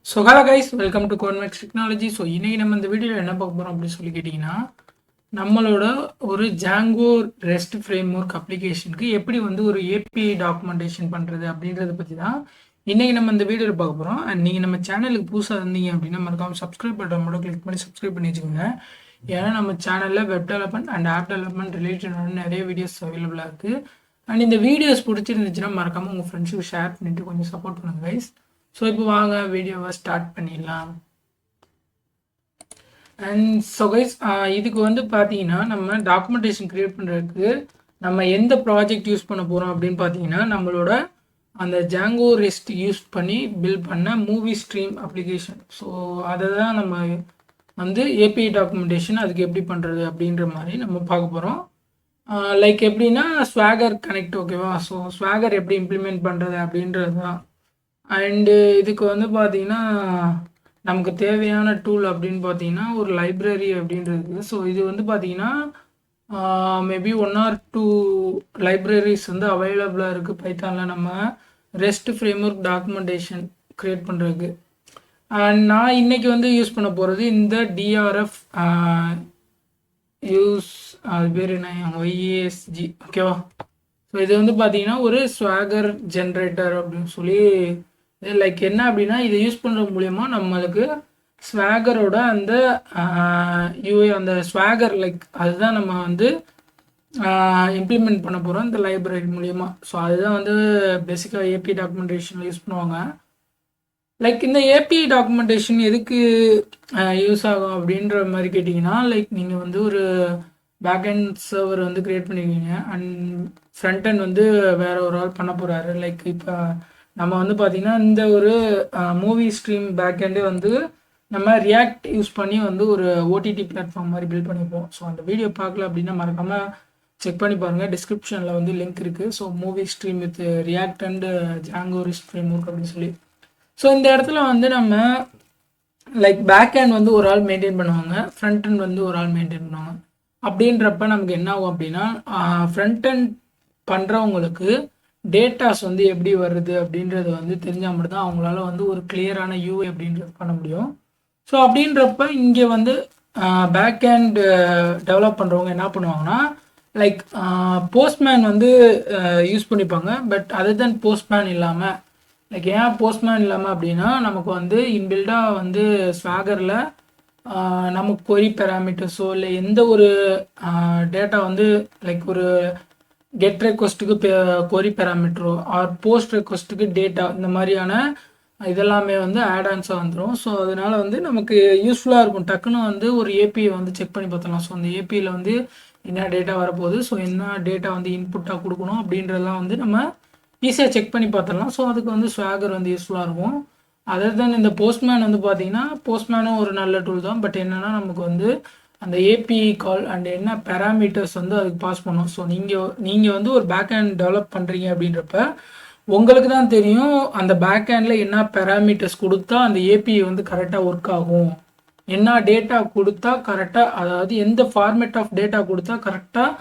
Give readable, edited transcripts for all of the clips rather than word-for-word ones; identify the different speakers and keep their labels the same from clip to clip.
Speaker 1: So hello guys, welcome to கோன்மெக்ஸ் technology. So இன்றைக்கி நம்ம இந்த வீடியோவில் என்ன பார்க்க போகிறோம் அப்படின்னு சொல்லி கேட்டிங்கன்னா, நம்மளோட ஒரு ஜாங்கோ ரெஸ்ட் ஃப்ரேம் ஒர்க் அப்ளிகேஷனுக்கு எப்படி வந்து ஒரு ஏபிஐ டாக்குமெண்டேஷன் பண்ணுறது அப்படின்றத பற்றி தான் இன்றைக்கி நம்ம இந்த வீடியோவில் பார்க்க போகிறோம். அண்ட் நீங்கள் நம்ம சேனலுக்கு புதுசாக இருந்தீங்க அப்படின்னா மறக்காமல் சப்ஸ்கிரைப் பட்டன் மட்டும் கிளிக் பண்ணி சப்ஸ்கிரைப் பண்ணி வச்சுக்கோங்க. ஏன்னா நம்ம சேனலில் web development and app development ரிலேட்டடான நிறைய வீடியோஸ் அவைலபிளாக இருக்குது. அண்ட் இந்த வீடியோஸ் பிடிச்சிருந்துச்சுன்னா மறக்காமல் உங்கள் ஃப்ரெண்ட்ஸுக்கு ஷேர் பண்ணிவிட்டு கொஞ்சம் சப்போர்ட் பண்ணுங்கள் கைஸ். ஸோ இப்போ வாங்க வீடியோவை ஸ்டார்ட் பண்ணிடலாம். அண்ட் ஸோ கைஸ், இதுக்கு வந்து பார்த்தீங்கன்னா நம்ம டாக்குமெண்டேஷன் க்ரியேட் பண்ணுறதுக்கு நம்ம எந்த ப்ராஜெக்ட் யூஸ் பண்ண போகிறோம் அப்படின்னு பார்த்தீங்கன்னா, நம்மளோட அந்த ஜாங்கோ ரெஸ்ட் யூஸ் பண்ணி பில்ட் பண்ண மூவி ஸ்ட்ரீம் அப்ளிகேஷன். ஸோ அதை தான் நம்ம வந்து ஏபிஐ டாக்குமெண்டேஷன் அதுக்கு எப்படி பண்ணுறது அப்படின்ற மாதிரி நம்ம பார்க்க போகிறோம். லைக் எப்படின்னா ஸ்வாகர் கனெக்ட், ஓகேவா? ஸோ ஸ்வாகர் எப்படி இம்ப்ளிமெண்ட் பண்ணுறது அப்படின்றது தான். அண்டு இதுக்கு வந்து பார்த்தீங்கன்னா நமக்கு தேவையான டூல் அப்படின்னு பார்த்தீங்கன்னா ஒரு லைப்ரரி அப்படின்றது. ஸோ இது வந்து பார்த்தீங்கன்னா மேபி 1 or 2 லைப்ரரிஸ் வந்து அவைலபிளாக இருக்குது பைத்தானில் நம்ம ரெஸ்ட் ஃப்ரேம்ஒர்க் டாக்குமெண்டேஷன் க்ரியேட் பண்ணுறதுக்கு. அண்ட் நான் இன்றைக்கி வந்து யூஸ் பண்ண போகிறது இந்த டிஆர்எஃப் யூஸ், அது பேர் என்ன, ஒய்ஏஎஸ்ஜி, ஓகேவா? ஸோ இது வந்து பார்த்தீங்கன்னா ஒரு ஸ்வாகர் ஜென்ரேட்டர் அப்படின்னு சொல்லி, லைக் என்ன அப்படின்னா இதை யூஸ் பண்ணுறது மூலயமா நம்மளுக்கு ஸ்வாகரோட அந்த யூஐ, அந்த ஸ்வாகர் லைக் அதுதான் நம்ம வந்து இம்ப்ளிமெண்ட் பண்ண போகிறோம் இந்த லைப்ரரி மூலயமா. ஸோ அதுதான் வந்து பேசிக்காக ஏபி டாக்குமெண்டேஷனில் யூஸ் பண்ணுவாங்க. லைக் இந்த ஏபி டாக்குமெண்டேஷன் எதுக்கு யூஸ் ஆகும் அப்படின்ற மாதிரி கேட்டிங்கன்னா, லைக் நீங்கள் வந்து ஒரு பேக்அண்ட் சர்வர் வந்து க்ரியேட் பண்ணிருக்கீங்க அண்ட் ஃப்ரண்ட் அண்ட் வந்து வேற ஒரு ஆள் பண்ண போகிறாரு. லைக் இப்போ நம்ம வந்து பார்த்திங்கன்னா இந்த ஒரு மூவி ஸ்ட்ரீம் பேக்அண்டே வந்து நம்ம ரியாக்ட் யூஸ் பண்ணி வந்து ஒரு ஓடிடி பிளாட்ஃபார்ம் மாதிரி பில்ட் பண்ணிப்போம். ஸோ அந்த வீடியோ பார்க்கல அப்படின்னா மறக்காமல் செக் பண்ணி பாருங்கள், டிஸ்கிரிப்ஷனில் வந்து லிங்க் இருக்குது. So movie stream with react and Django rest framework அப்படின்னு சொல்லி. ஸோ இந்த இடத்துல வந்து நம்ம லைக் பேக் ஹேண்ட் வந்து ஒரு ஆள் மெயின்டைன் பண்ணுவாங்க, ஃப்ரண்ட் ஹேண்ட் வந்து ஒரு ஆள் மெயின்டைன் பண்ணுவாங்க. அப்படின்றப்ப நமக்கு என்ன ஆகும் அப்படின்னா, ஃப்ரண்ட் ஹேண்ட் பண்ணுறவங்களுக்கு டேட்டாஸ் வந்து எப்படி வருது அப்படின்றது வந்து தெரிஞ்சால் மட்டும்தான் அவங்களால வந்து ஒரு கிளியரான யூஐ அப்படின்றது பண்ண முடியும். ஸோ அப்படின்றப்ப இங்கே வந்து பேக் ஹேண்ட் டெவலப் பண்ணுறவங்க என்ன பண்ணுவாங்கன்னா, லைக் போஸ்ட்மேன் வந்து யூஸ் பண்ணிப்பாங்க. பட் அதர் தென் போஸ்ட்மேன் இல்லாமல், லைக் ஏன் போஸ்ட்மேன் இல்லாமல் அப்படின்னா, நமக்கு வந்து இன்பில்டாக வந்து ஸ்வாகரில் நமக்கு கொரி பேராமீட்டர்ஸோ இல்லை எந்த ஒரு டேட்டா வந்து லைக் ஒரு கெட் ரெக்வஸ்ட்டுக்கு கொரி பேராமீட்டரோ ஆர் போஸ்ட் ரெக்வஸ்ட்டுக்கு டேட்டா, இந்த மாதிரியான இதெல்லாமே வந்து ஆட் ஆன்ஸாக வந்துடும். ஸோ அதனால் வந்து நமக்கு யூஸ்ஃபுல்லாக இருக்கும். டக்குன்னு வந்து ஒரு ஏபிஐ வந்து செக் பண்ணி பார்த்தலாம். ஸோ அந்த ஏபிஐயில் வந்து என்ன டேட்டா வரப்போகுது, ஸோ என்ன டேட்டா வந்து இன்புட்டாக கொடுக்கணும் அப்படின்றதெல்லாம் வந்து நம்ம ஈஸியாக செக் பண்ணி பார்த்துடலாம். ஸோ அதுக்கு வந்து ஸ்வாகர் வந்து யூஸ்ஃபுல்லாக இருக்கும். அதர் தென் இந்த போஸ்ட்மேன் வந்து பார்த்தீங்கன்னா, போஸ்ட்மேனும் ஒரு நல்ல டூல் தான். பட் என்னென்னா நமக்கு வந்து அந்த ஏபிஐ கால் அண்ட் என்ன பேராமீட்டர்ஸ் வந்து அதுக்கு பாஸ் பண்ணும். ஸோ நீங்கள் வந்து ஒரு பேக் ஹேண்ட் டெவலப் பண்ணுறீங்க அப்படின்றப்ப உங்களுக்கு தான் தெரியும் அந்த பேக் ஹேண்டில் என்ன பேராமீட்டர்ஸ் கொடுத்தா அந்த ஏபிஐ வந்து கரெக்டாக ஒர்க் ஆகும், என்ன டேட்டா கொடுத்தா கரெக்டாக, அதாவது எந்த ஃபார்மேட் ஆஃப் டேட்டா கொடுத்தா கரெக்டாக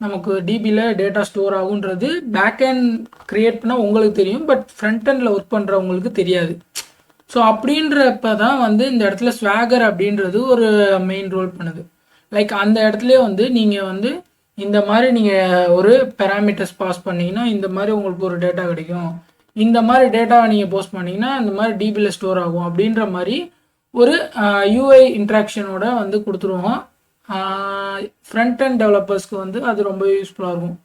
Speaker 1: நமக்கு டிபியில் டேட்டா ஸ்டோர் ஆகுன்றது பேக் ஹேண்ட் க்ரியேட் பண்ணால் உங்களுக்கு தெரியும். பட் ஃப்ரண்ட் ஹேண்டில் ஒர்க் பண்ணுறவங்களுக்கு தெரியாது. ஸோ அப்படின்றப்ப தான் வந்து இந்த இடத்துல ஸ்வாகர் அப்படின்றது ஒரு மெயின் ரோல் பண்ணுது. லைக் அந்த இடத்துல வந்து நீங்கள் வந்து இந்த மாதிரி நீங்கள் ஒரு பேராமீட்டர்ஸ் பாஸ் பண்ணிங்கன்னா இந்த மாதிரி உங்களுக்கு ஒரு டேட்டா கிடைக்கும், இந்த மாதிரி டேட்டாவை நீங்கள் போஸ்ட் பண்ணிங்கன்னா இந்த மாதிரி டிபியில் ஸ்டோர் ஆகும் அப்படின்ற மாதிரி ஒரு யூஐ இன்ட்ராக்ஷனோட வந்து கொடுத்துருவோம். ஃப்ரண்ட் அண்ட் டெவலப்பர்ஸ்க்கு வந்து அது ரொம்ப யூஸ்ஃபுல்லாக இருக்கும்.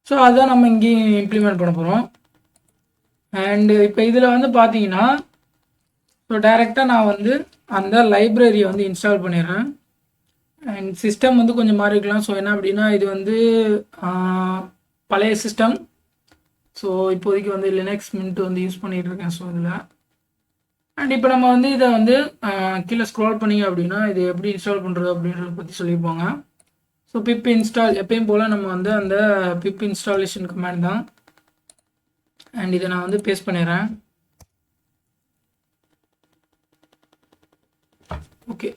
Speaker 1: ஸோ அதுதான் நம்ம இங்கேயும் இம்ப்ளிமெண்ட் பண்ண போகிறோம். அண்டு இப்போ இதில் வந்து பார்த்தீங்கன்னா, ஸோ டைரெக்டாக நான் வந்து அந்த லைப்ரரியை வந்து இன்ஸ்டால் பண்ணிடுறேன். அண்ட் சிஸ்டம் வந்து கொஞ்சம் மாறி இருக்கலாம். ஸோ என்ன அப்படின்னா இது வந்து பழைய சிஸ்டம். ஸோ இப்போதைக்கு வந்து லினக்ஸ் மின்ட் வந்து யூஸ் பண்ணிகிட்டு இருக்கேன். ஸோ இதில் அண்ட் இப்போ நம்ம வந்து இதை வந்து கீழே ஸ்க்ரால் பண்ணிங்க அப்படின்னா இது எப்படி இன்ஸ்டால் பண்ணுறது அப்படின்றத பற்றி சொல்லியிருப்பாங்க. ஸோ பிப் இன்ஸ்டால் எப்பயும் போல் நம்ம வந்து அந்த பிப் இன்ஸ்டாலேஷன் கமாண்ட் தான். அண்ட் இதை நான் வந்து பேஸ்ட் பண்ணிடுறேன். ஓகே,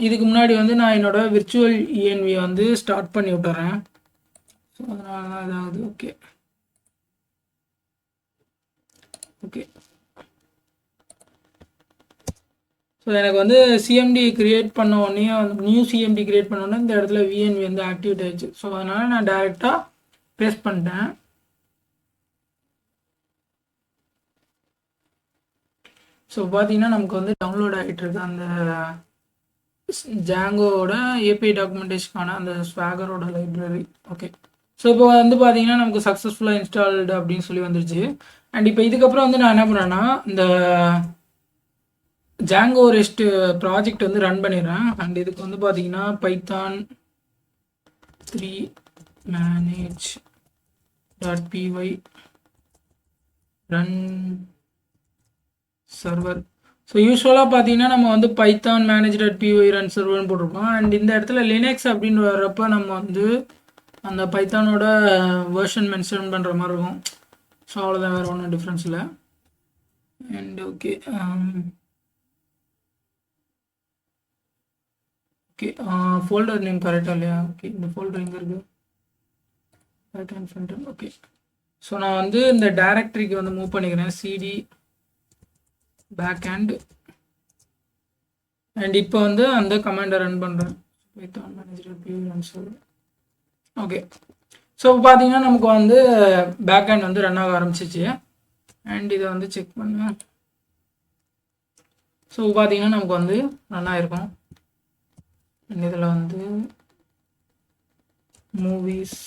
Speaker 1: இதுக்கு முன்னாடி வந்து நான் என்னோடய விர்ச்சுவல் இஎன்வியை வந்து ஸ்டார்ட் பண்ணி விட்டுறேன். ஸோ அதனால தான் இதாகுது. ஓகே ஓகே ஸோ எனக்கு வந்து சிஎம்டி கிரியேட் பண்ண உடனே நியூ சிஎம்டி கிரியேட் பண்ண உடனே இந்த இடத்துல விஎன்வி வந்து ஆக்டிவேட் ஆயிடுச்சு. ஸோ அதனால் நான் டைரெக்டாக பேஸ்ட் பண்ணிட்டேன். ஸோ பார்த்தீங்கன்னா நமக்கு வந்து டவுன்லோட் ஆகிட்டு இருக்கு அந்த ஜாங்கோட ஏபிஐ டாக்குமெண்டேஷனுக்கான அந்த ஸ்வாகரோட லைப்ரரி. ஓகே, ஸோ இப்போ வந்து பார்த்தீங்கன்னா நமக்கு சக்ஸஸ்ஃபுல்லாக இன்ஸ்டால்டு அப்படின்னு சொல்லி வந்துருச்சு. அண்ட் இப்போ இதுக்கப்புறம் வந்து நான் என்ன பண்ணேன்னா இந்த ஜாங்கோ ரெஸ்ட் ப்ராஜெக்ட் வந்து ரன் பண்ணிடுறேன். அண்ட் இதுக்கு வந்து பார்த்தீங்கன்னா Python 3 manage.py run server. So யூஸ்வலாக பார்த்தீங்கன்னா நம்ம வந்து பைத்தான் manage.py ரன் சர்வர்னு போட்டிருக்கோம். அண்ட் இந்த இடத்துல லினக்ஸ் அப்படின்னு வர்றப்ப நம்ம வந்து அந்த பைத்தானோட வேர்ஷன் மென்ஷன் பண்ணுற மாதிரி இருக்கும். ஸோ அவ்வளோதான், வேறு ஒன்றும் டிஃப்ரென்ஸ் இல்லை. And okay okay folder name கரெக்டாக இல்லையா? ஓகே, இந்த ஃபோல்டர் எங்கே இருக்குது? Right hand front. Okay, so நான் வந்து இந்த டைரக்டரிக்கு வந்து மூவ் பண்ணிக்கிறேன், சிடி பேக் ஹேண்ட். அண்ட் இப்போ வந்து அந்த கமாண்டை ரன் பண்ணுறேன், Python manage.py run server. Okay, so பார்த்தீங்கன்னா நமக்கு வந்து பேக் ஹேண்ட் வந்து ரன் ஆக ஆரம்பிச்சிச்சு. அண்ட் இதை வந்து செக் பண்ணுவேன். ஸோ பார்த்தீங்கன்னா நமக்கு வந்து ரன் ஆகிருக்கும். இதில் வந்து மூவிஸ்.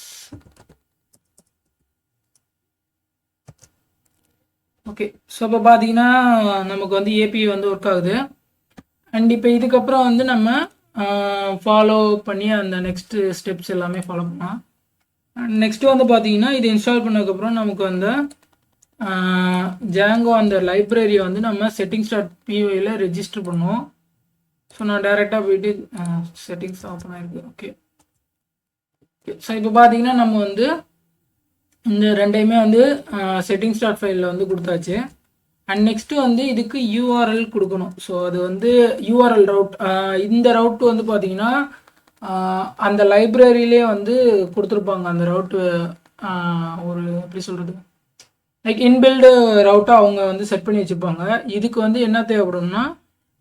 Speaker 1: ஓகே, ஸோ இப்போ பார்த்தீங்கன்னா நமக்கு வந்து ஏபிஐ வந்து ஒர்க் ஆகுது. அண்ட் இப்போ இதுக்கப்புறம் வந்து நம்ம ஃபாலோ பண்ணி அந்த நெக்ஸ்ட்டு ஸ்டெப்ஸ் எல்லாமே ஃபாலோ பண்ணலாம். நெக்ஸ்ட்டு வந்து பார்த்தீங்கன்னா இது இன்ஸ்டால் பண்ணதுக்கப்புறம் நமக்கு வந்து ஜாங்கோ அந்த லைப்ரரியை வந்து நம்ம settings.pyல ரெஜிஸ்டர் பண்ணுவோம். ஸோ நான் டைரெக்டாக போயிட்டு செட்டிங்ஸ் ஓப்பன் ஆகிருக்கு. ஓகே, ஸோ இப்போ பார்த்தீங்கன்னா நம்ம வந்து இந்த ரெண்டையுமே வந்து settings.fileல வந்து கொடுத்தாச்சு. அண்ட் நெக்ஸ்ட்டு வந்து இதுக்கு யூஆர்எல் கொடுக்கணும். ஸோ அது வந்து யூஆர்எல் ரவுட். இந்த ரவுட் வந்து பார்த்தீங்கன்னா அந்த லைப்ரரியிலே வந்து கொடுத்துருப்பாங்க. அந்த ரவுட்டு ஒரு எப்படி சொல்கிறது, லைக் இன்பில்டு ரவுட்டாக அவங்க வந்து செட் பண்ணி வச்சுருப்பாங்க. இதுக்கு வந்து என்ன தேவைப்படும்னா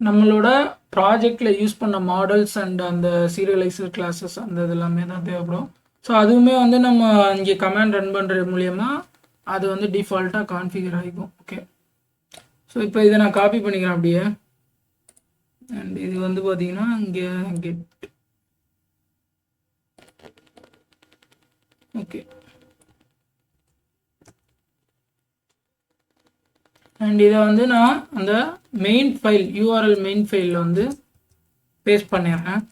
Speaker 1: நம்மளோட ப்ராஜெக்டில் யூஸ் பண்ண மாடல்ஸ் அண்ட் அந்த சீரியலைசர் கிளாஸஸ் அந்த இது எல்லாமே தான் தேவைப்படும். ஸோ அதுவுமே வந்து நம்ம இங்கே கமாண்ட் ரன் பண்ணுறது மூலயமா அது வந்து டிஃபால்ட்டாக கான்ஃபிகர் ஆகிக்கும். ஓகே, ஸோ இப்போ இதை நான் காப்பி பண்ணிக்கிறேன் அப்படியே. அண்ட் இது வந்து பார்த்தீங்கன்னா இங்கே கெட். ஓகே, அண்ட் இதை வந்து நான் அந்த மெயின் ஃபைல் யூஆர்எல் மெயின் ஃபைலில் வந்து பேஸ்ட் பண்ணிடுறேன்.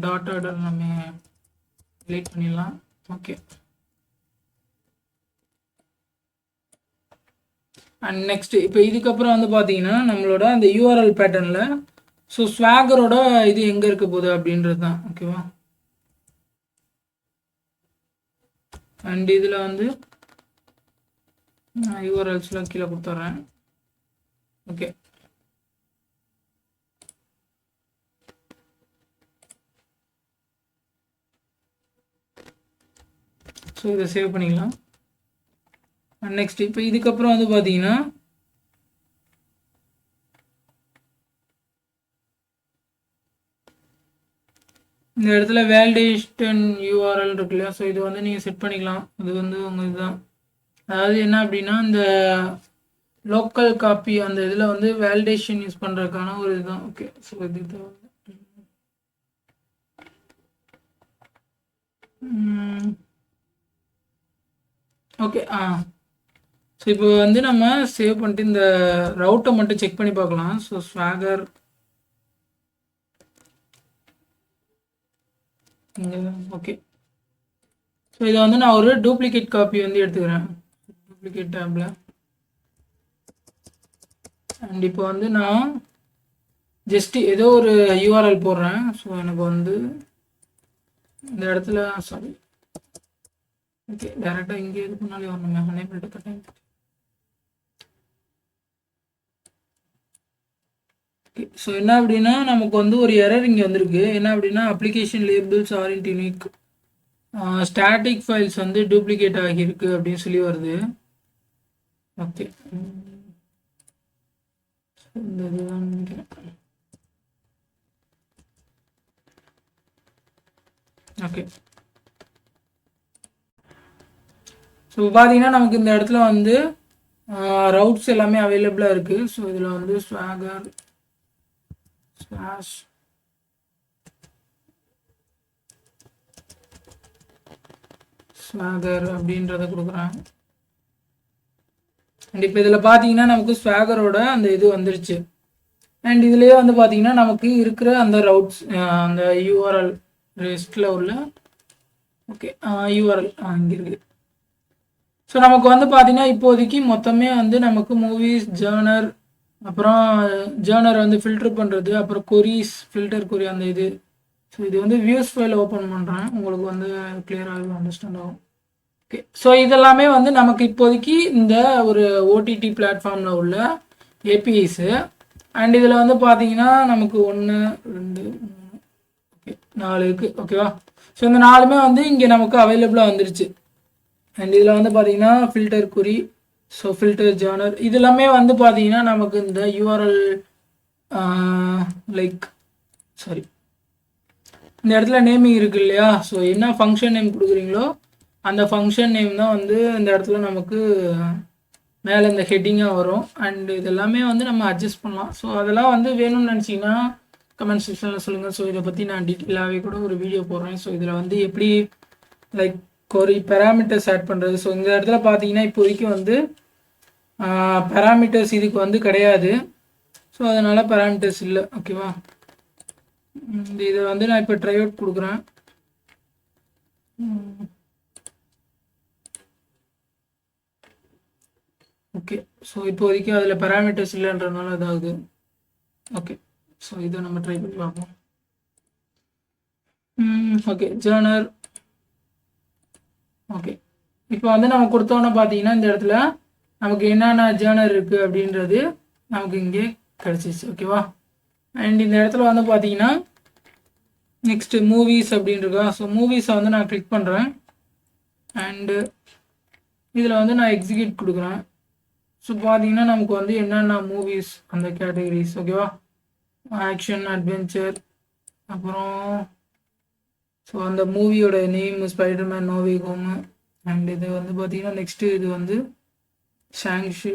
Speaker 1: டாட் ஆர்டர் நம்ம டிலீட் பண்ணிடலாம். ஓகே, அண்ட் நெக்ஸ்ட் இப்போ இதுக்கப்புறம் வந்து பார்த்தீங்கன்னா நம்மளோட அந்த யூஆர்எல் பேட்டர்னில் ஸோ ஸ்வாகரோட இது எங்கே இருக்க போகுது அப்படின்றது தான். ஓகேவா, அண்ட் இதில் வந்து யூஆர்எல்ஸ்லாம் கீழே கொடுத்துட்றேன். ஓகே, ஸோ இதை சேவ் பண்ணிக்கலாம். அண்ட் நெக்ஸ்ட் இப்போ இதுக்கப்புறம் வந்து பார்த்தீங்கன்னா இந்த இடத்துல வேலிடேஷன் யூஆர்எல் இருக்கு இல்லையா? ஸோ இது வந்து நீங்கள் செட் பண்ணிக்கலாம். இது வந்து உங்கள் இதுதான். அதாவது என்ன அப்படின்னா இந்த லோக்கல் காப்பி அந்த இதில் வந்து வேலிடேஷன் யூஸ் பண்ணுறதுக்கான ஒரு இதுதான். ஓகே, ஸோ இது ஓகே. ஸோ இப்போ வந்து நம்ம சேவ் பண்ணிட்டு இந்த ரவுட்டை மட்டும் செக் பண்ணி பார்க்கலாம். ஸோ ஸ்வாகர் ஓகே, ஸோ இதை வந்து நான் ஒரு டூப்ளிகேட் காப்பி வந்து எடுத்துக்கிறேன், டூப்ளிகேட் டேப்ல. அண்ட் இப்போ வந்து நான் ஜஸ்ட் ஏதோ ஒரு யூஆர்எல் போடுறேன். ஸோ எனக்கு வந்து இந்த இடத்துல சாரி ஓகே டேரெக்டாக இங்கே இது பண்ணாலே வரணுமே, அனேபிள் டு கட். ஸோ என்ன அப்படின்னா நமக்கு வந்து ஒரு எரர் இங்கே வந்திருக்கு. என்ன அப்படின்னா application labels aren't unique, static files வந்து டூப்ளிகேட் ஆகியிருக்கு அப்படின்னு சொல்லி வருது. ஓகே, இந்த இதுதான் நினைக்கிறேன். ஓகே, ஸோ பார்த்தீங்கன்னா நமக்கு இந்த இடத்துல வந்து ரவுட்ஸ் எல்லாமே அவைலபிளாக இருக்குது. ஸோ இதில் வந்து ஸ்வாகர் ஸ்லாஷ் ஸ்வாகர் அப்படின்றத கொடுக்குறாங்க. அண்ட் இப்போ இதில் பார்த்தீங்கன்னா நமக்கு ஸ்வாகரோட அந்த இது வந்துருச்சு. அண்ட் இதுலேயே வந்து பார்த்தீங்கன்னா நமக்கு இருக்கிற அந்த ரவுட்ஸ் அந்த யூஆர்எல் ரெஸ்ட்டில் உள்ள ஓகே யூஆர்எல் இங்கே இருக்குது. ஸோ நமக்கு வந்து பார்த்தீங்கன்னா இப்போதைக்கு மொத்தமே வந்து நமக்கு மூவிஸ், ஜேர்னர், அப்புறம் ஜேர்னர் வந்து ஃபில்டர் பண்ணுறது, அப்புறம் கொரிஸ், ஃபில்டர் கொரி அந்த இது. ஸோ இது வந்து வியூஸ் ஃபைல் ஓப்பன் பண்ணுறேன், உங்களுக்கு வந்து கிளியராக அண்டர்ஸ்டாண்ட் ஆகும். ஓகே, ஸோ இதெல்லாமே வந்து நமக்கு இப்போதைக்கு இந்த ஒரு ஓடிடி பிளாட்ஃபார்மில் உள்ள ஏபிஐஸு. அண்ட் இதில் வந்து பார்த்தீங்கன்னா நமக்கு 1 2 3 ஓகே 4 இருக்குது. ஓகேவா? ஸோ இந்த 4மே வந்து இங்கே நமக்கு அவைலபிளாக வந்துருச்சு. அண்ட் இதில் வந்து பார்த்தீங்கன்னா ஃபில்டர் குறி, ஸோ ஃபில்டர் ஜேர்னர், இது எல்லாமே வந்து பார்த்தீங்கன்னா நமக்கு இந்த யூஆர்எல் லைக் சாரி இந்த இடத்துல நேமிங் இருக்குது இல்லையா? ஸோ என்ன ஃபங்க்ஷன் நேம் கொடுக்குறீங்களோ அந்த ஃபங்க்ஷன் நேம் தான் வந்து இந்த இடத்துல நமக்கு மேலே இந்த ஹெட்டிங்காக வரும். அண்ட் இதெல்லாமே வந்து நம்ம அட்ஜஸ்ட் பண்ணலாம். ஸோ அதெல்லாம் வந்து வேணும்னு நினச்சிங்கன்னா கமெண்ட் செக்ஷனில் சொல்லுங்கள். ஸோ இதை பற்றி நான் டீட்டெயிலாகவே கூட ஒரு வீடியோ போடுறேன். ஸோ இதில் வந்து எப்படி லைக் ஒரு பேராமீட்டர்ஸ் ஆட் பண்ணுறது. ஸோ இந்த இடத்துல பார்த்தீங்கன்னா இப்போதைக்கு வந்து பேராமீட்டர்ஸ் இதுக்கு வந்து கிடையாது. ஸோ அதனால் பேராமீட்டர்ஸ் இல்லை. ஓகேவா? இதை வந்து நான் இப்போ ட்ரை அவுட் கொடுக்குறேன். ஓகே, ஸோ இப்போதைக்கு அதில் பேராமீட்டர்ஸ் இல்லைன்றதுனால அதாவது ஓகே, ஸோ இதை நம்ம ட்ரை பண்ணி பார்ப்போம். ஓகே, ஜேர்னர் ஓகே, இப்போ வந்து நம்ம கொடுத்தோன்னே பார்த்தீங்கன்னா இந்த இடத்துல நமக்கு என்னென்ன ஜேர்னர் இருக்குது அப்படின்றது நமக்கு இங்கே கிடச்சிச்சு. ஓகேவா? அண்ட் இந்த இடத்துல வந்து பார்த்தீங்கன்னா நெக்ஸ்ட்டு மூவிஸ் அப்படின்ருக்கா. ஸோ மூவிஸை வந்து நான் கிளிக் பண்ணுறேன். அண்டு இதில் வந்து நான் எக்ஸிக்யூட் கொடுக்குறேன். ஸோ பார்த்தீங்கன்னா நமக்கு வந்து என்னென்ன மூவிஸ் அந்த கேட்டகரிஸ் ஓகேவா, ஆக்ஷன், அட்வென்ச்சர், அப்புறம் ஸோ அந்த மூவியோட name Spiderman no way home. And இது வந்து பார்த்தீங்கன்னா நெக்ஸ்ட்டு இது வந்து ஷாங்ஷி.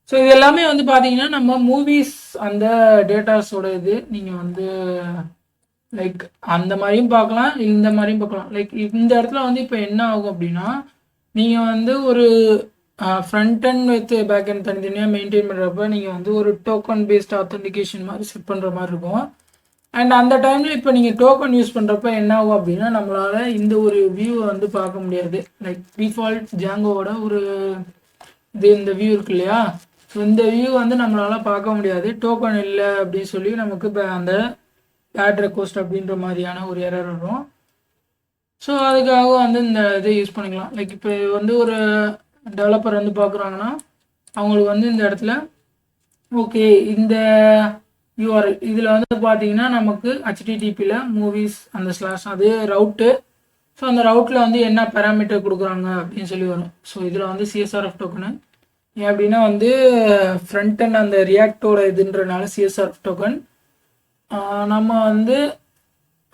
Speaker 1: ஸோ இது எல்லாமே வந்து பார்த்தீங்கன்னா நம்ம மூவிஸ் அந்த டேட்டாஸோட இது நீங்கள் வந்து லைக் அந்த மாதிரியும் பார்க்கலாம், இந்த மாதிரியும் பார்க்கலாம். லைக் இந்த இடத்துல வந்து இப்போ என்ன ஆகும் அப்படின்னா நீங்கள் வந்து ஒரு front end with back end தனித்தனியாக மெயின்டைன் பண்ணுறப்ப நீங்கள் வந்து ஒரு டோக்கன் பேஸ்ட் ஆத்தென்டிகேஷன் மாதிரி செட் பண்ணுற மாதிரி இருக்கும். அண்ட் அந்த டைமில் இப்போ நீங்கள் டோக்கன் யூஸ் பண்ணுறப்ப என்ன ஆகும் அப்படின்னா நம்மளால் இந்த ஒரு வியூவை வந்து பார்க்க முடியாது. லைக் டிஃபால்ட் ஜாங்கோவோட ஒரு இது இந்த வியூ இருக்கு இல்லையா? ஸோ இந்த வியூ வந்து நம்மளால் பார்க்க முடியாது, டோக்கன் இல்லை அப்படின்னு சொல்லி நமக்கு இப்போ அந்த பேட் ரெக்வஸ்ட் அப்படின்ற மாதிரியான ஒரு எரர் வரும். ஸோ அதுக்காக வந்து இந்த இதை யூஸ் பண்ணிக்கலாம். லைக் இப்போ வந்து ஒரு டெவலப்பர் வந்து பார்க்குறாங்கன்னா அவங்களுக்கு வந்து இந்த இடத்துல ஓகே இந்த யூஆர்எல் இதில் வந்து பார்த்தீங்கன்னா நமக்கு ஹெச்டிடிபியில் மூவிஸ் அந்த ஸ்லாஷ் அது ரவுட்டு. ஸோ அந்த ரவுட்டில் வந்து என்ன பேராமீட்டர் கொடுக்குறாங்க அப்படின்னு சொல்லி வரும். ஸோ இதில் வந்து சிஎஸ்ஆர்எஃப் டோக்கனு ஏன் அப்படின்னா வந்து ஃப்ரண்ட் அண்ட் அந்த ரியாக்டோட இதுன்றனால சிஎஸ்ஆர்எஃப் டோக்கன். நம்ம வந்து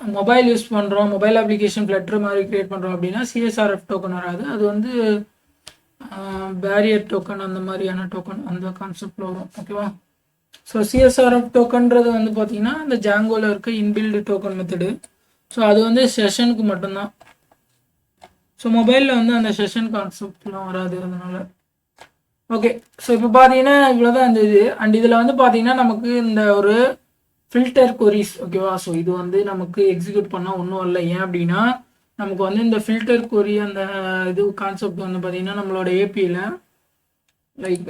Speaker 1: மொபைல் யூஸ் பண்ணுறோம், மொபைல் அப்ளிகேஷன் ஃப்ளட்டர் மாதிரி க்ரியேட் பண்ணுறோம் அப்படின்னா சிஎஸ்ஆர்எஃப் டோக்கன் வராது, அது வந்து பேரியர் டோக்கன் அந்த மாதிரியான டோக்கன் அந்த கான்செப்டில் வரும். ஓகேவா? ஸோ சிஎஸ்ஆர்எஃப் டோக்கன்றது வந்து பார்த்தீங்கன்னா இந்த ஜாங்கோவில் இருக்க இன்பில்டு டோக்கன் மெத்தடு. ஸோ அது வந்து செஷனுக்கு மட்டும்தான். ஸோ மொபைலில் வந்து அந்த செஷன் கான்செப்ட்லாம் வராது அதனால். ஓகே, ஸோ இப்போ பார்த்தீங்கன்னா இவ்வளோதான் இந்த இது. அண்ட் இதில் வந்து பார்த்தீங்கன்னா நமக்கு இந்த ஒரு ஃபில்டர் கொரிஸ் ஓகேவா? ஸோ இது வந்து நமக்கு எக்ஸிக்யூட் பண்ணால் ஒன்றும் இல்லை. ஏன் அப்படின்னா நமக்கு வந்து இந்த ஃபில்டர் கொரி அந்த இது கான்செப்ட் வந்து பார்த்தீங்கன்னா நம்மளோட ஏபியில் லைக்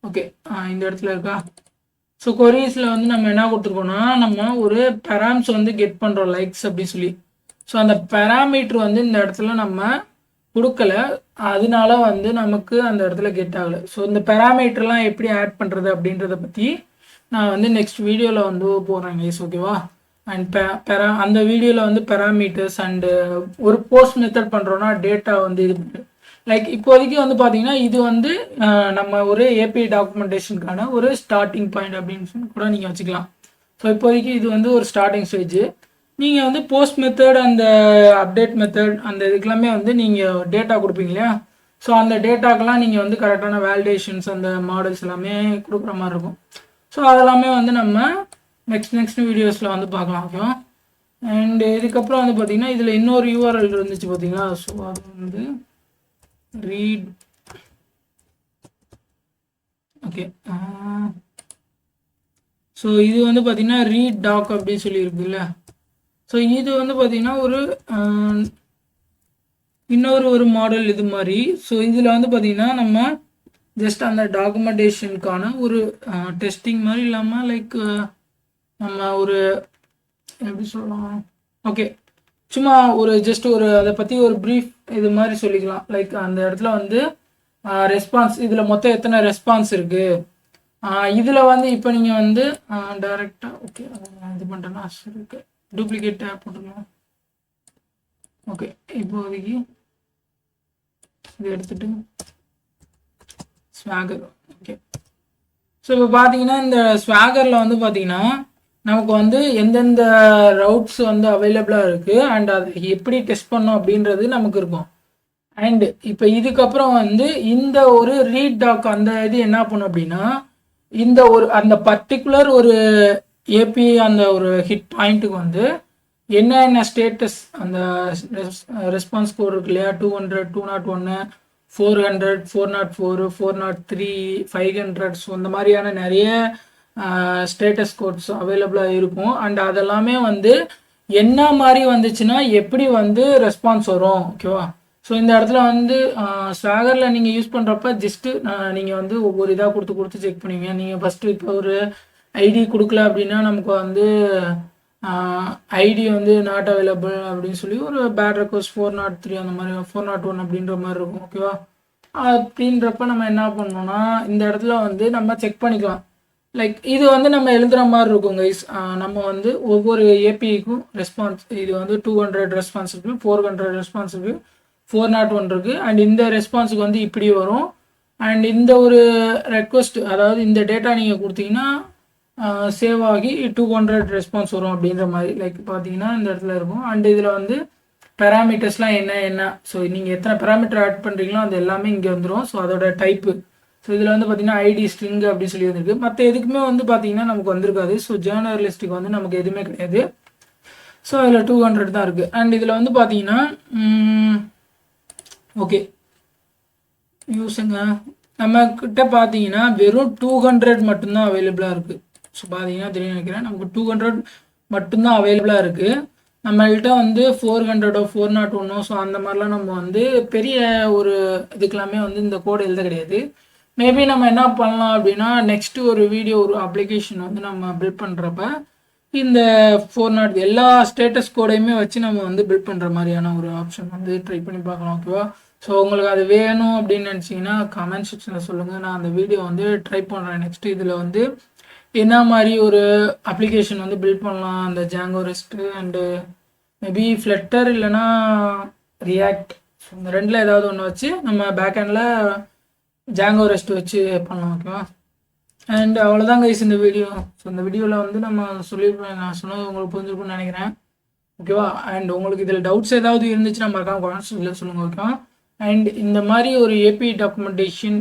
Speaker 1: ஓகே இந்த இடத்துல இருக்கா. ஸோ கொரீஸில் வந்து நம்ம என்ன கொடுத்துருக்கோம்னா நம்ம ஒரு பெராம்ஸ் வந்து கெட் பண்ணுறோம் லைக்ஸ் அப்படின்னு சொல்லி. ஸோ அந்த பெராமீட்டர் வந்து இந்த இடத்துல நம்ம கொடுக்கல, அதனால வந்து நமக்கு அந்த இடத்துல கெட் ஆகலை. ஸோ இந்த பெராமீட்டர்லாம் எப்படி ஆட் பண்ணுறது அப்படின்றத பற்றி நான் வந்து நெக்ஸ்ட் வீடியோவில் வந்து போடுறேன் கைஸ். ஓகேவா? அண்ட் அந்த வீடியோவில் வந்து பெராமீட்டர்ஸ் அண்டு ஒரு போஸ்ட் மெத்தட் பண்ணுறோன்னா டேட்டா வந்து இது லைக் இப்போதைக்கு வந்து பார்த்தீங்கன்னா இது வந்து நம்ம ஒரு ஏபிஐ டாக்குமெண்டேஷனுக்கான ஒரு ஸ்டார்டிங் பாயிண்ட் அப்படின்னு கூட நீங்கள் வச்சுக்கலாம். ஸோ இப்போதைக்கு இது வந்து ஒரு ஸ்டார்டிங் ஸ்டேஜ். நீங்கள் வந்து போஸ்ட் மெத்தட் அந்த அப்டேட் மெத்தட் அந்த இதுக்கெல்லாமே வந்து நீங்கள் டேட்டா கொடுப்பீங்க இல்லையா? ஸோ அந்த டேட்டாக்கெல்லாம் நீங்கள் வந்து கரெக்டான வேலிடேஷன்ஸ் அந்த மாடல்ஸ் எல்லாமே கொடுக்குற மாதிரி இருக்கும். ஸோ அதெல்லாமே வந்து நம்ம நெக்ஸ்ட் வீடியோஸில் வந்து பார்க்கலாம். ஓகேவா? அண்ட் இதுக்கப்புறம் வந்து பார்த்தீங்கன்னா இதில் இன்னொரு யூஆர்எல் இருந்துச்சு பார்த்தீங்களா? ஸோ அது வந்து ரீட் ஓகே. ஸோ இது வந்து பார்த்தீங்கன்னா ரீட் டாக் அப்படின்னு சொல்லி இருக்குல்ல. ஸோ இது வந்து பார்த்தீங்கன்னா ஒரு இன்னொரு மாடல் இது மாதிரி. ஸோ இதில் வந்து பார்த்தீங்கன்னா நம்ம ஜஸ்ட் அந்த டாக்குமெண்டேஷனுக்கான ஒரு டெஸ்டிங் மாதிரி இல்லாமல் லைக் நம்ம ஒரு எப்படி சொல்லலாம், ஓகே சும்மா ஒரு ஜஸ்ட் ஒரு அதை பற்றி ஒரு ப்ரீஃப் இது மாதிரி சொல்லிக்கலாம். லைக் அந்த இடத்துல வந்து ரெஸ்பான்ஸ் இதில் மொத்தம் எத்தனை ரெஸ்பான்ஸ் இருக்குது, இதில் வந்து இப்போ நீங்கள் வந்து டைரெக்டாக ஓகே இது பண்ணுறேன்னா இருக்கு டூப்ளிகேட் டேப் போட்டுக்கலாம். ஓகே இப்போதைக்கு இது எடுத்துட்டு ஸ்வாகர். ஓகே ஸோ இப்போ பார்த்தீங்கன்னா இந்த ஸ்வாகரில் வந்து பார்த்தீங்கன்னா நமக்கு வந்து எந்தெந்த ரவுட்ஸ் வந்து அவைலபிளாக இருக்குது அண்ட் அதை எப்படி டெஸ்ட் பண்ணோம் அப்படின்றது நமக்கு இருக்கும். அண்டு இப்போ இதுக்கப்புறம் வந்து இந்த ஒரு ரீட் டாக் அந்த இது என்ன பண்ணும் அப்படின்னா இந்த ஒரு அந்த பர்டிகுலர் ஒரு ஏபி அந்த ஒரு ஹிட் பாயிண்ட்டுக்கு வந்து என்ன ஸ்டேட்டஸ் அந்த ரெஸ்பான்ஸ் கோட் இருக்கு இல்லையா, 200, 201, 400, 404, 403, 500, ஸோ இந்த மாதிரியான நிறைய ஸ்டேட்டஸ் கோட்ஸ் அவைலபிளாக இருக்கும். அண்ட் அதெல்லாமே வந்து என்ன மாதிரி வந்துச்சுன்னா எப்படி வந்து ரெஸ்பான்ஸ் வரும். ஓகேவா? ஸோ இந்த இடத்துல வந்து ஸ்வாகரில் நீங்கள் யூஸ் பண்ணுறப்ப ஜஸ்ட்டு நீங்கள் வந்து ஒவ்வொரு இதாக கொடுத்து செக் பண்ணுவீங்க. நீங்கள் ஃபஸ்ட்டு இப்போ ஒரு ஐடி கொடுக்கல அப்படின்னா நமக்கு வந்து ஐடி வந்து நாட் அவைலபிள் அப்படின்னு சொல்லி ஒரு பேட் ரெக்வஸ்ட் 403 அந்த மாதிரி 401 அப்படின்ற மாதிரி இருக்கும். ஓகேவா? அப்படின்றப்ப நம்ம என்ன பண்ணோம்னா இந்த இடத்துல வந்து நம்ம செக் பண்ணிக்கலாம். லைக் இது வந்து நம்ம எழுதுகிற மாதிரி இருக்கும் கைஸ். நம்ம வந்து ஒவ்வொரு ஏபிஐக்கும் ரெஸ்பான்ஸ் இது வந்து 200 ரெஸ்பான்ஸ் இருக்குது, 400 ரெஸ்பான்ஸ் இருக்குது, 401 இருக்குது. அண்ட் இந்த ரெஸ்பான்ஸுக்கு வந்து இப்படி வரும். அண்ட் இந்த ஒரு ரெக்வஸ்ட் அதாவது இந்த டேட்டா நீங்கள் கொடுத்தீங்கன்னா சேவ் ஆகி 200 ரெஸ்பான்ஸ் வரும் அப்படின்ற மாதிரி லைக் பார்த்தீங்கன்னா இந்த இடத்துல இருக்கும். அண்ட் இதில் வந்து பேராமீட்டர்ஸ்லாம் என்ன ஸோ நீங்கள் எத்தனை பேராமீட்டர் ஆட் பண்ணுறீங்களோ அது எல்லாமே இங்கே வந்துடும். ஸோ அதோட டைப்பு ஸோ இதில் வந்து பார்த்தீங்கன்னா ஐடி ஸ்ட்ரிங் அப்படின்னு சொல்லி வந்துருக்கு. மற்ற எதுக்குமே வந்து பார்த்தீங்கன்னா நமக்கு வந்திருக்காது. ஸோ ஜேர்னலிஸ்ட்டுக்கு வந்து நமக்கு எதுவுமே கிடையாது. ஸோ அதில் 200 தான் இருக்குது. அண்ட் இதில் வந்து பார்த்தீங்கன்னா ஓகே யூஸுங்க நம்மக்கிட்ட பார்த்தீங்கன்னா வெறும் 200 மட்டும்தான் அவைலபிளாக இருக்குது. ஸோ பார்த்தீங்கன்னா தெரியும் நினைக்கிறேன் நமக்கு 200 மட்டும்தான் அவைலபிளாக இருக்குது. நம்மள்கிட்ட வந்து 400 401 ஸோ அந்த மாதிரிலாம் நம்ம வந்து பெரிய ஒரு இதுக்கெல்லாமே வந்து இந்த கோடு எழுத கிடையாது. மேபி நம்ம என்ன பண்ணலாம் அப்படின்னா நெக்ஸ்ட்டு ஒரு வீடியோ ஒரு அப்ளிகேஷன் வந்து நம்ம பில்ட் பண்ணுறப்ப இந்த 400 எல்லா ஸ்டேட்டஸ் கோடையுமே வச்சு நம்ம வந்து பில்ட் பண்ணுற மாதிரியான ஒரு ஆப்ஷன் வந்து ட்ரை பண்ணி பார்க்கலாம். ஓகேவா? ஸோ உங்களுக்கு அது வேணும் அப்படின்னு நினச்சிங்கன்னா கமெண்ட் செக்ஷனில் சொல்லுங்கள். நான் அந்த வீடியோ வந்து ட்ரை பண்ணுறேன். நெக்ஸ்ட்டு இதில் வந்து என்ன மாதிரி ஒரு அப்ளிகேஷன் வந்து பில்ட் பண்ணலாம் அந்த Django rest and maybe flutter இல்லைனா ரியாக்ட் ஸோ இந்த ரெண்டில் ஏதாவது ஒன்று வச்சு நம்ம பேக்ஹேண்டில் ஜாங்கோ ரெஸ்ட் வச்சு பண்ணலாம். ஓகேவா? அண்ட் அவ்வளோதான் கைஸ் இந்த வீடியோ. ஸோ இந்த வீடியோவில் வந்து நம்ம சொல்லியிருப்பேன், நான் சொன்னது உங்களுக்கு புரிஞ்சிருக்கும்னு நினைக்கிறேன். ஓகேவா? அண்ட் உங்களுக்கு இதில் டவுட்ஸ் ஏதாவது இருந்துச்சுன்னா மறக்காம கமெண்ட்ஸில் சொல்லுங்கள். ஓகேவா? அண்ட் இந்த மாதிரி ஒரு ஏபி டாக்குமெண்டேஷன்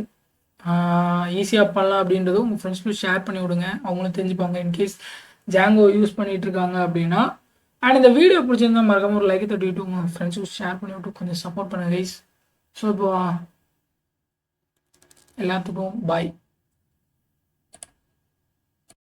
Speaker 1: ஈஸியாக பண்ணலாம் அப்படின்றது உங்கள் ஃப்ரெண்ட்ஸ்க்கு ஷேர் பண்ணி விடுங்க. அவங்களும் தெரிஞ்சுப்பாங்க இன்கேஸ் ஜாங்கோ யூஸ் பண்ணிகிட்டு இருக்காங்க அப்படின்னா. அண்ட் இந்த வீடியோ பிடிச்சிருந்தா மறக்காம ஒரு லைக் தட்டிவிட்டு உங்கள் ஃப்ரெண்ட்ஸுக்கு ஷேர் பண்ணி விட்டு கொஞ்சம் சப்போர்ட் பண்ணுங்க கைஸ். ஸோ இப்போ எல்லாத்துக்கும் பாய்.